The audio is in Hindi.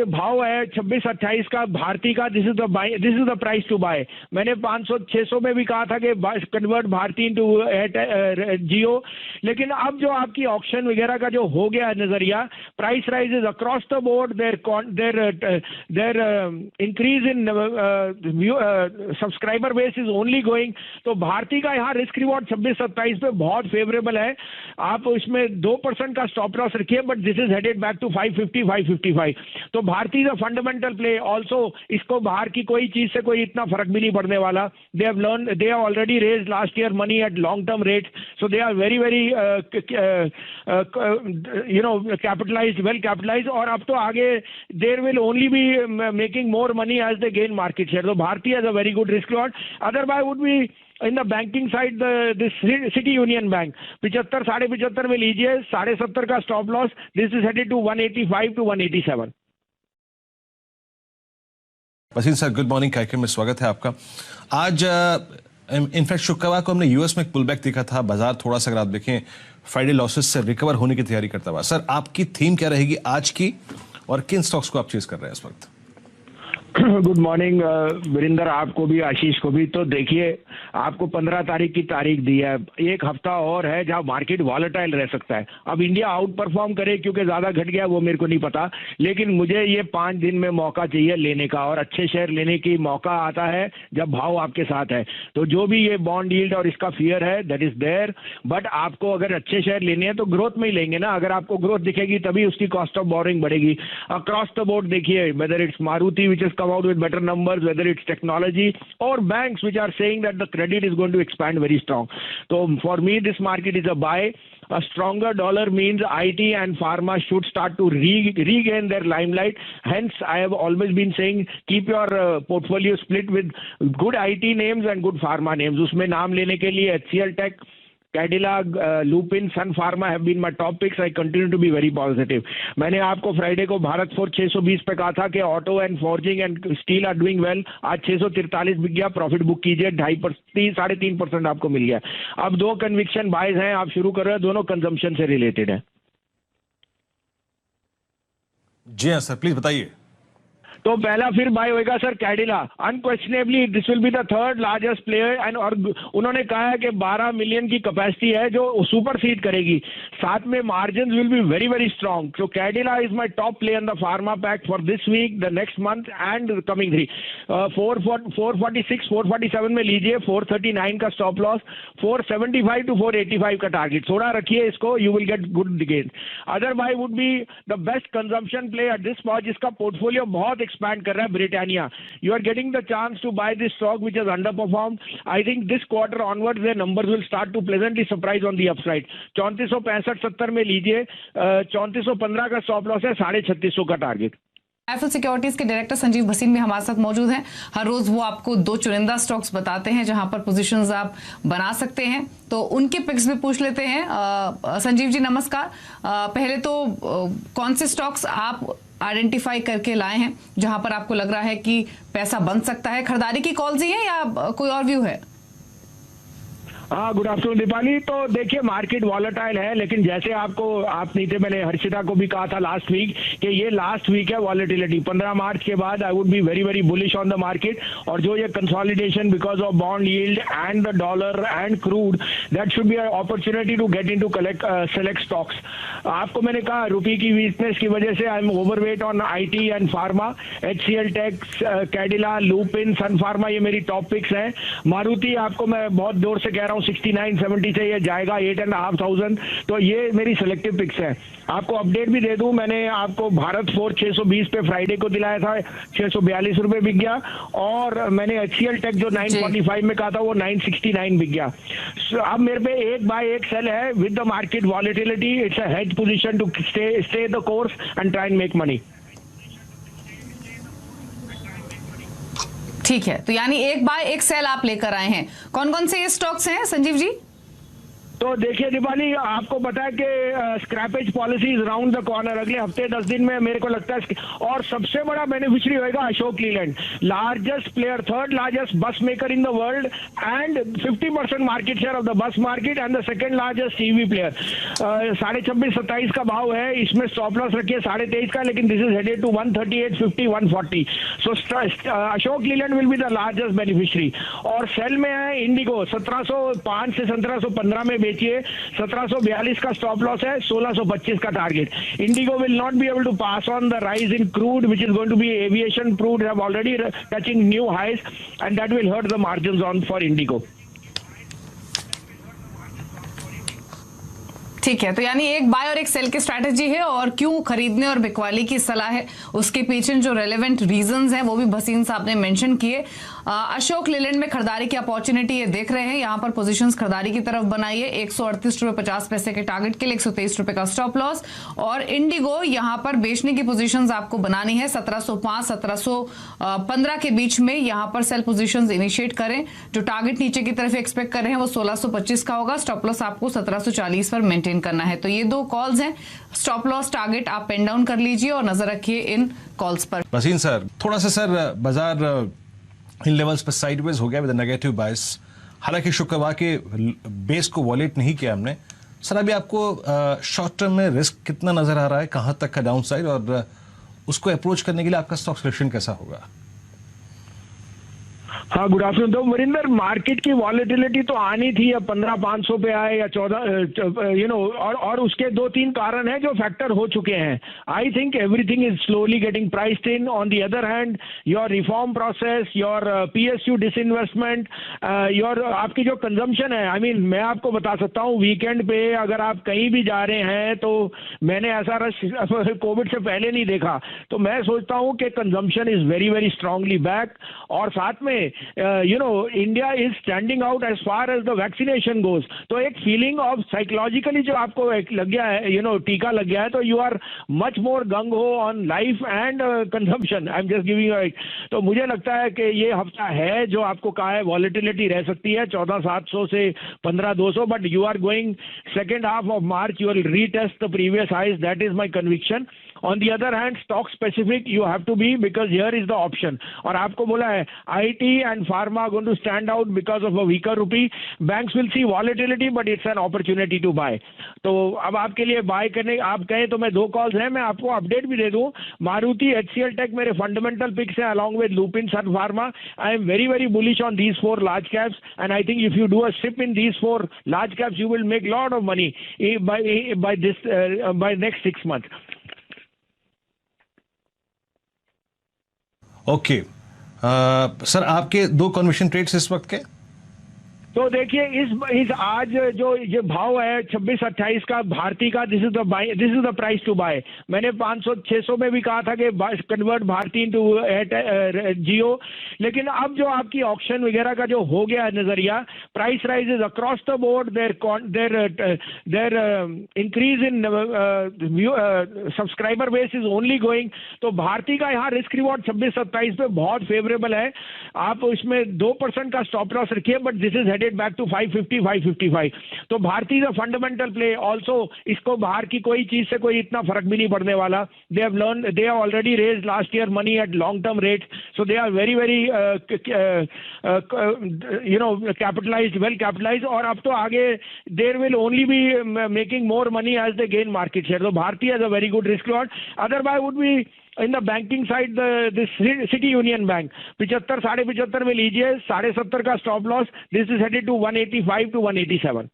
भाव है 26-28 का भारती का, this is the price to buy. मैंने 500-600 में भी कहा था कि कन्वर्ट भारती इनटू जियो, लेकिन अब जो आपकी ऑक्शन वगैरह का जो हो गया नजरिया, price rises across the board, their increase in subscriber base is only going. तो भारती का यहाँ रिस्क रिवॉर्ड 26-27 पे बहुत फेवरेबल है। आप इसमें 2% का स्टॉप लॉस रखिए, but this is headed back to 550-555। तो Bharti is a fundamental play also. इसको बाहर की कोई चीज से कोई इतना फर्क भी नहीं पड़ने वाला। They have already raised last year money at long term rate, so they are very capitalised, well capitalised, और अब तो आगे there will only be making more money as they gain market share. तो Bharti has a very good risk reward. Other buy would be in the banking side, this City Union Bank 75, 75.5 में लीजिए, 70.5 का stop loss. This is headed to 185 to 187। Wasim sir, good morning, कार्यक्रम में स्वागत है आपका। आज इनफैक्ट शुक्रवार को हमने यूएस में एक पुल बैक देखा था, बाजार थोड़ा सा अगर आप देखें फ्राइडे लॉसेस से रिकवर होने की तैयारी करता हुआ। सर, आपकी थीम क्या रहेगी आज की, और किन स्टॉक्स को आप चेज कर रहे हैं इस वक्त? गुड मॉर्निंग वीरेंद्र, आपको भी, आशीष को भी। तो देखिए, आपको 15 तारीख की तारीख दी है, एक हफ्ता और है जहां मार्केट वॉलेटाइल रह सकता है। अब इंडिया आउट परफॉर्म करे क्योंकि ज्यादा घट गया वो मेरे को नहीं पता, लेकिन मुझे ये 5 दिन में मौका चाहिए लेने का, और अच्छे शेयर लेने की मौका आता है जब भाव आपके साथ है। तो जो भी ये बॉन्ड यील्ड और इसका फियर है, दैट इज देयर, बट आपको अगर अच्छे शेयर लेने हैं तो ग्रोथ में ही लेंगे ना। अगर आपको ग्रोथ दिखेगी तभी उसकी कॉस्ट ऑफ बोरिंग बढ़ेगी। अक्रॉस द बोर्ड देखिए, whether it's Maruti which is come out with better numbers, whether it's technology or banks which are saying that the credit is going to expand very strong. So for me, this market is a buy. A stronger dollar means IT and pharma should start to regain their limelight. Hence, I have always been saying keep your portfolio split with good IT names and good pharma names. उसमें नाम लेने के लिए HCL Tech, Cadila, Lupin, Sun Pharma have been my top picks. I continue to be very positive. मैंने आपको फ्राइडे को भारत फोर्ज 620 पे कहा था कि auto and forging and steel are doing well. आज 643 बिक गया, प्रॉफिट बुक कीजिए, 3.5% आपको मिल गया। अब 2 कन्विक्शन बाइज हैं, आप शुरू कर रहे हैं, दोनों कंजम्पशन से रिलेटेड है। जी हाँ सर, प्लीज बताइए। तो पहला फिर बाय होएगा sir Cadila. Unquestionably this will be the 3rd largest player, and और उन्होंने कहा है कि 12 मिलियन की कैपेसिटी है जो सुपर सीड करेगी, साथ में margin will be very very strong. So Cadila is my top play in the pharma pack for this week, the next month and coming 3। 446 447 में लीजिए, 439 का स्टॉप लॉस, 475 टू 485 का टारगेट। थोड़ा रखिए इसको, you will get good gain. Other buy would be the best consumption play at this point, जिसका पोर्टफोलियो बहुत एक्सपैंड कर रहा है, Britannia. You are getting the chance to buy this stock which is under perform. I think this quarter onwards their numbers will start to pleasantly surprise on the upside. 3465-70 में लीजिए, 3415 का स्टॉप लॉस है, 3650 का टारगेट। आईएफएल सिक्योरिटीज के डायरेक्टर संजीव भसीन भी हमारे साथ मौजूद हैं। हर रोज वो आपको 2 चुनिंदा स्टॉक्स बताते हैं जहां पर पोजीशंस आप बना सकते हैं, तो उनके पिक्स भी पूछ लेते हैं। संजीव जी नमस्कार। पहले तो कौन से स्टॉक्स आप आइडेंटिफाई करके लाए हैं जहां पर आपको लग रहा है कि पैसा बन सकता है? खरीदारी की कॉल्स ही है या कोई और व्यू है? हाँ, गुड आफ्टरनून दीपाली। तो देखिए, मार्केट वॉलेटाइल है, लेकिन जैसे आप नहीं थे, मैंने हर्षिता को भी कहा था लास्ट वीक कि ये लास्ट वीक है वॉलेटिलिटी। 15 मार्च के बाद I would be very very bullish on the market, और जो ये consolidation because of bond yield and the dollar and crude, that should be opportunity to get into select stocks. आपको मैंने कहा रुपये की वीकनेस की वजह से I am overweight on IT and pharma. HCL tech, Cadila, Lupin, Sun Pharma, ये मेरी टॉप पिक्स हैं। मारुति आपको मैं बहुत जोर से कह रहा हूँ 69-70 से ये जाएगा 8,500, तो ये मेरी सिलेक्टिव पिक्स है। आपको अपडेट भी दे दूं, मैंने आपको भारत फोर्ज 620 पे फ्राइडे को दिलाया था, 642 रुपए बिक गया, और मैंने HCL टेक जो 945 में कहा था वो 969 बिक गया। अब मेरे पे 1 बाय 1 सेल है with the market volatility. It's a hedge position to stay the course and try and make money. ठीक है, तो यानी 1 बाय 1 सेल आप लेकर आए हैं। कौन कौन से ये स्टॉक्स हैं संजीव जी? तो देखिए दीपाली, आपको पता है कि scrappage policy is round the corner, अगले हफ्ते 10 दिन में मेरे को लगता है। और सबसे बड़ा बेनिफिशियरी होगा Ashok Leyland, largest player, third largest bus maker in the world and 50% market share of the bus market and the second largest EV player. 26.5-27 का भाव है, इसमें स्टॉप लॉस रखिए 23.5 का, लेकिन this is headed to 138.50 140। So Ashok Leyland will be the largest beneficiary. और सेल में है इंडिगो, 1705 से 1715 में बेचिए, 1742 का स्टॉप लॉस है, 1625 का target. IndiGo will not be able to pass on the rise in crude which is going to be aviation crude have already touching new highs and that will hurt the margins on for IndiGo. ठीक है, तो यानी एक बाय और एक सेल की स्ट्रैटेजी है, और क्यों खरीदने और बिकवाली की सलाह है उसके पीछे जो रेलेवेंट रीजंस हैं वो भी भसीन साहब ने मेंशन किए। अशोक लीलैंड में खरीदारी की अपॉर्चुनिटी ये देख रहे हैं, यहाँ पर पोजीशंस खरीदारी की तरफ बनाइए, 138.50 के टारगेट के लिए 123 रुपए का स्टॉप लॉस। और इंडिगो यहाँ पर बेचने की पोजीशंस आपको बनानी है, 1705 1715 के बीच में यहाँ पर सेल पोजीशंस इनिशिएट करें। जो टारगेट नीचे की तरफ एक्सपेक्ट कर रहे हैं वो 1625 का होगा, स्टॉप लॉस आपको 1740 पर मेंटेन करना है। तो ये दो कॉल्स हैं, स्टॉप लॉस टारगेट आप पेन डाउन कर लीजिए और नजर रखिए इन कॉल्स पर। वसीम सर, थोड़ा सा सर बाजार इन लेवल्स पर साइडवेज हो गया विद नेगेटिव बायस, हालांकि शुक्रवार के बेस को वॉलेट नहीं किया हमने। सर अभी आपको शॉर्ट टर्म में रिस्क कितना नजर आ रहा है, कहां तक का डाउन साइड, और उसको अप्रोच करने के लिए आपका स्टॉक सिलेक्शन कैसा होगा? हाँ, गुड आफ्टरनून। तो वरिंदर, मार्केट की वॉलेटिलिटी तो आनी थी, अब 15,500 पे आए या 14 और उसके 2-3 कारण हैं जो फैक्टर हो चुके हैं। I think everything is slowly getting priced in. On the other hand your reform process, your PSU disinvestment, your आपकी जो कंजम्पशन है, आई मीन मैं आपको बता सकता हूँ वीकेंड पे अगर आप कहीं भी जा रहे हैं तो मैंने ऐसा रश कोविड से पहले नहीं देखा। तो मैं सोचता हूँ कि consumption is very very strongly back. और साथ में India is standing out as far as the vaccination goes. तो एक फीलिंग ऑफ साइकोलॉजिकली जो आपको एक लग गया है, टीका लग गया है, तो यू आर मच मोर गंग हो on life and consumption. I am just giving. तो मुझे लगता है कि ये हफ्ता है जो आपको कहा है वॉलेटिलिटी रह सकती है 14,700 से 15,200, but you are going second half of March you will retest the previous highs, that is my conviction. On the other hand, stock specific you have to be, because here is the option. और आपको बोला है IT and pharma are going to stand out because of a weaker rupee. Banks will see volatility, but it's an opportunity to buy. तो अब आपके लिए बाय करने आप कहें तो मैं 2 कॉल्स हैं, मैं आपको अपडेट भी दे दूं। मारुति, HCL Tech मेरे फंडामेंटल पिक्स हैं along with Lupin, Sun Pharma. I am very very bullish on these 4 large caps, and I think if you do a sip in these 4 large caps, you will make lot of money by next 6 months. Okay sir, आपके 2 कन्विक्शन ट्रेड्स इस वक्त के? तो देखिए इस आज जो ये भाव है 26-28 का भारती का, this is the price to buy. मैंने 500-600 में भी कहा था कि कन्वर्ट भारती इनटू जियो, लेकिन अब जो आपकी ऑक्शन वगैरह का जो हो गया नजरिया, price rises across the board, their increase in subscriber base is only going. तो भारती का यहाँ रिस्क रिवॉर्ड 26-27 पे बहुत फेवरेबल है। आप इसमें 2% का स्टॉप लॉस रखिए, but this is back to 550-555। तो भारतीय का फंडामेंटल प्ले ऑल्सो, इसको बाहर की कोई चीज से कोई इतना फर्क भी नहीं पड़ने वाला। They have already raised last year money at long term rate, so they are very very capitalised, well capitalised. और अब तो आगे there will only be making more money as they gain market share. तो भारतीय has a very good risk reward. Other buy would be in the banking side this City Union Bank 75 साढ़े 75 में लीजिए, 70.5 का stop loss, this is headed to 185 to 187।